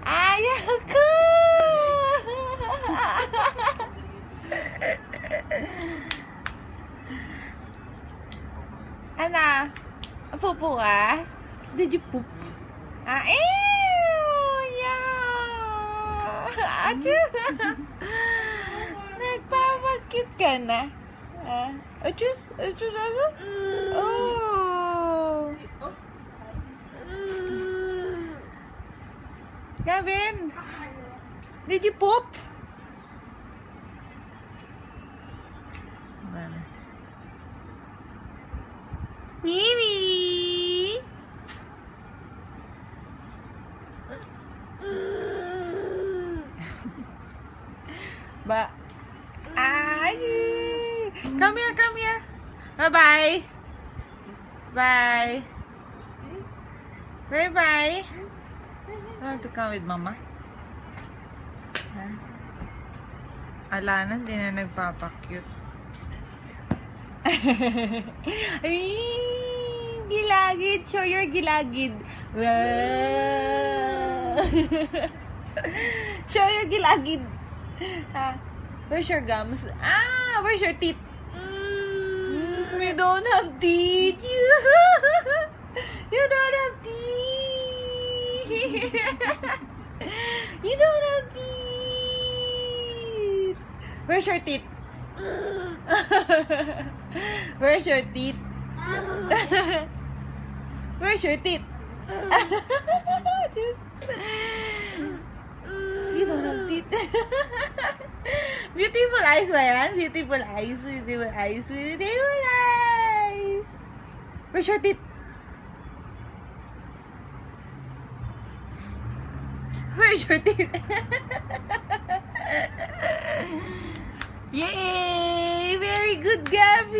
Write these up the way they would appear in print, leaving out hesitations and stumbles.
Ayaw ko! Ano? Pupo ka? Did you poop? Ew! Yeah! Nagpapakit ka na? Achus? Achus ano? Oh! Gavin! Did you poop? Mimi! Ba? Ay! Come here, come here. Bye-bye. Bye. Bye-bye. You want to come with mama? Ala na, hindi na nagpapakyut. Ay, gilagid. Show your gilagid. Show your gilagid. Where's your gums? Where's your teeth? We don't have teeth. You don't have teeth. You don't have teeth. Where's your teeth? Where's your teeth? Where's your teeth? You don't have teeth. Beautiful eyes ba yan? Beautiful eyes. Beautiful eyes. Beautiful eyes. Where's your teeth? Where's your teeth? Yay! Very good, Gavin!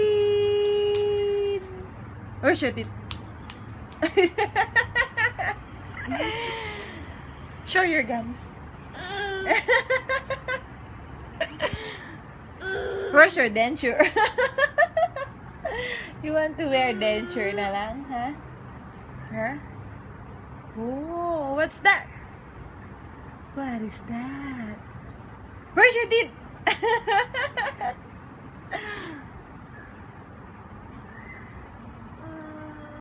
Where's your teeth? Show your gums. Where's your denture? You want to wear denture na lang, huh? Huh? Oh, what's that? What is that? Where's your teeth?